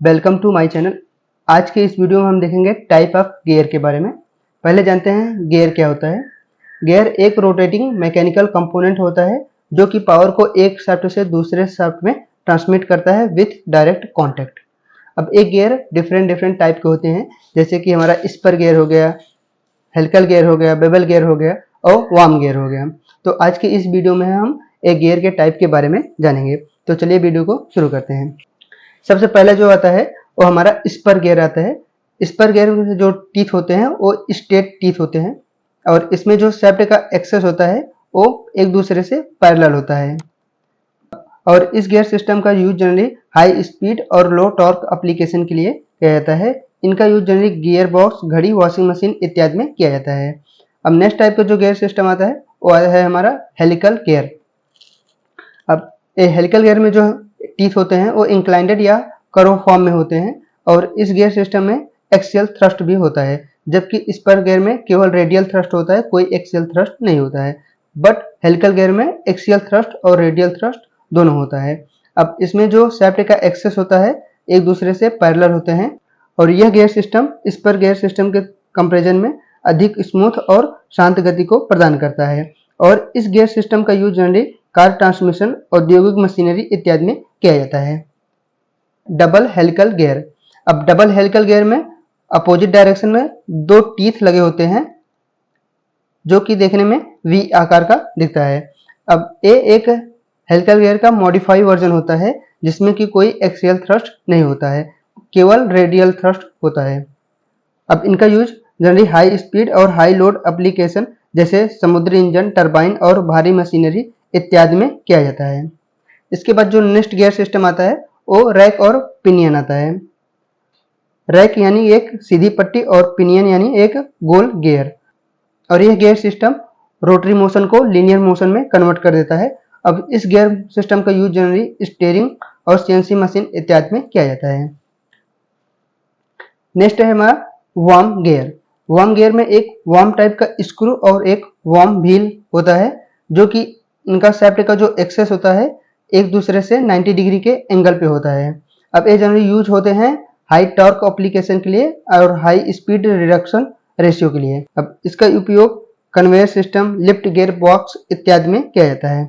Welcome to my channel. आज के इस वीडियो में हम देखेंगे टाइप ऑफ गियर के बारे में। पहले जानते हैं गियर क्या होता है। गियर एक रोटेटिंग मैकेनिकल कंपोनेंट होता है जो कि पावर को एक शाफ्ट से दूसरे शाफ्ट में ट्रांसमिट करता है विथ डायरेक्ट कॉन्टैक्ट। अब एक गियर डिफरेंट टाइप के होते हैं, जैसे कि हमारा स्पर गियर हो गया, हेलिकल गियर हो गया, बेवल गियर हो गया और वार्म गियर हो गया। तो आज के इस वीडियो में हम एक गियर के टाइप के बारे में जानेंगे। तो चलिए वीडियो को शुरू करते हैं। सबसे पहले जो आता है वो हमारा स्पर गियर आता है। स्पर गियर में जो टीथ होते हैं वो स्ट्रेट टीथ होते हैं और इसमें जो शाफ्ट का एक्सेस होता है वो एक दूसरे से पैरेलल होता है। और इस गियर सिस्टम का यूज जनरली हाई स्पीड और लो टॉर्क एप्लीकेशन के लिए किया जाता है। इनका यूज जनरली गियर बॉक्स, घड़ी, वॉशिंग मशीन इत्यादि में किया जाता है। अब नेक्स्ट टाइप का जो गियर सिस्टम आता है वो है हमारा हेलिकल गियर। अब ये हेलिकल गियर में जो टीथ होते हैं वो इंक्लाइंडेड या कर्व फॉर्म में होते हैं और इस गियर सिस्टम में एक्सियल थ्रस्ट भी होता है, जबकि स्पर गियर में केवल रेडियल थ्रस्ट होता है, कोई एक्सियल थ्रस्ट नहीं होता है। बट हेलिकल गियर में एक्सियल थ्रस्ट और रेडियल थ्रस्ट दोनों होता है। अब इसमें जो शाफ्ट का एक्सेस होता है एक दूसरे से पैरेलल होते हैं और यह gear system spur gear system के कंपैरिजन में अधिक स्मूथ और शांत गति को प्रदान करता है। और इस गियर सिस्टम का यूज जनरली कार ट्रांसमिशन, औद्योगिक मशीनरी इत्यादि में किया जाता है। Double helical gear. अब डबल हेलिकल गियर में अपोजिट डायरेक्शन में दो टीथ लगे होते हैं जो कि देखने में वी आकार का दिखता है। अब ये एक हेलिकल गियर का मॉडिफाई वर्जन होता है जिसमें कि कोई एक्सियल थ्रस्ट नहीं होता है, केवल रेडियल थ्रस्ट होता है। अब इनका यूज जनरली हाई स्पीड और हाई लोड एप्लीकेशन जैसे समुद्री इंजन, टरबाइन और भारी मशीनरी इत्यादि में किया जाता है। इसके बाद जो नेक्स्ट गियर सिस्टम आता है वो रैक और पिनियन आता है। रैक यानी एक सीधी पट्टी और पिनियन यानी एक गोल गियर। और यह गियर सिस्टम रोटरी मोशन को लीनियर मोशन में कन्वर्ट कर देता है। अब इस गियर सिस्टम का यूज जनरली स्टीयरिंग और सीएनसी मशीन इत्यादि में किया जाता है। नेक्स्ट है हमारा वार्म गियर। वार्म गियर में एक वार्म टाइप का स्क्रू और एक वार्म व्हील होता है जो कि इनका शाफ्ट का जो एक्सेस होता है एक दूसरे से 90 डिग्री के एंगल पे होता है। अब ये जनरली यूज होते हैं हाई टॉर्क एप्लीकेशन के लिए और हाई स्पीड रिडक्शन रेशियो के लिए। अब इसका उपयोग conveyor system, lift gear box इत्यादि में किया जाता है।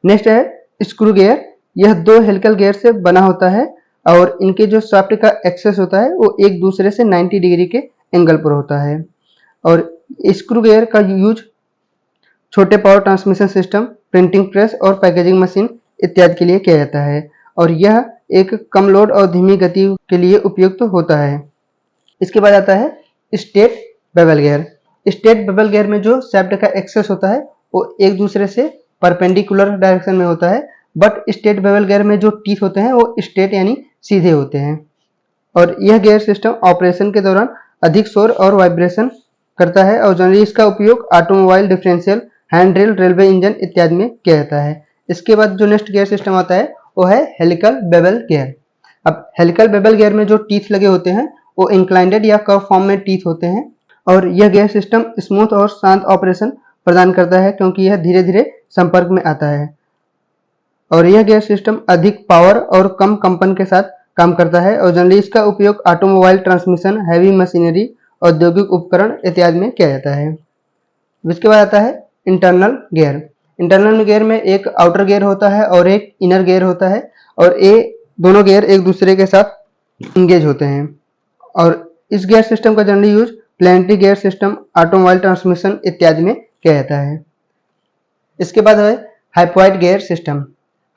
नेक्स्ट है स्क्रू गियर। यह दो हेलिकल गियर से बना होता है और इनके जो शाफ्ट का एक्सेस होता है वो एक दूसरे से 90 डिग्री के एंगल पर होता है। और स्क्रू गियर का यूज छोटे power transmission system, printing press और पैकेजिंग मशीन इत्यादि के लिए किया जाता है और यह एक कम लोड और धीमी गति के लिए उपयुक्त होता है। इसके बाद आता है straight bevel gear. Straight bevel gear में जो शाफ्ट का एक्सेस होता है वो एक दूसरे से परपेंडिकुलर डायरेक्शन में होता है, बट स्ट्रेट बेवल गियर में जो टीथ होते हैं वो स्ट्रेट यानी सीधे होते हैं। और यह गियर सिस्टम ऑपरेशन के दौरान अधिक शोर और वाइब्रेशन करता है और जनरली इसका उपयोग automobile, differential, hand drill, railway engine इत्यादि में किया जाता है। इसके बाद जो नेक्स्ट गियर सिस्टम आता है वो है हेलिकल बेवल गियर। अब हेलिकल बेवल गियर में जो टीथ लगे होते हैं वो इंक्लाइंडेड या कर्व फॉर्म में टीथ होते हैं और यह गियर सिस्टम स्मूथ और शांत ऑपरेशन प्रदान करता है क्योंकि यह धीरे धीरे संपर्क में आता है। और यह गियर सिस्टम अधिक पावर और कम कंपन के साथ काम करता है और जनरली इसका उपयोग ऑटोमोबाइल, ट्रांसमिशन, हैवी मशीनरी, औद्योगिक उपकरण इत्यादि में किया जाता है। इसके बाद आता है इंटरनल गियर। इंटरनल गियर में एक आउटर गियर होता है और एक इनर गियर होता है और ये दोनों गियर एक दूसरे के साथ इंगेज होते हैं। और इस गियर सिस्टम का generally use planetary gear system, automobile transmission इत्यादि में किया जाता है। इसके बाद है hypoid gear system.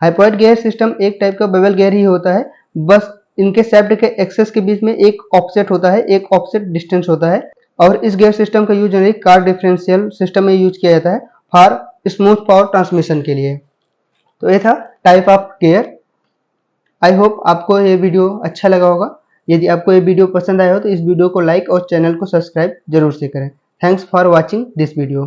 Hypoid gear system एक टाइप का बेवल गियर ही होता है, बस इनके शाफ्ट के एक्सेस के बीच में एक ऑफसेट होता है, एक ऑफसेट डिस्टेंस होता है। और इस गियर सिस्टम का use generally car differential system में यूज किया जाता है फॉर स्मूथ पावर ट्रांसमिशन के लिए। तो ये था type of gear. I hope आपको ये वीडियो अच्छा लगा होगा। यदि आपको ये वीडियो पसंद आया हो तो इस वीडियो को लाइक और चैनल को सब्सक्राइब जरूर से करें। Thanks for watching this video.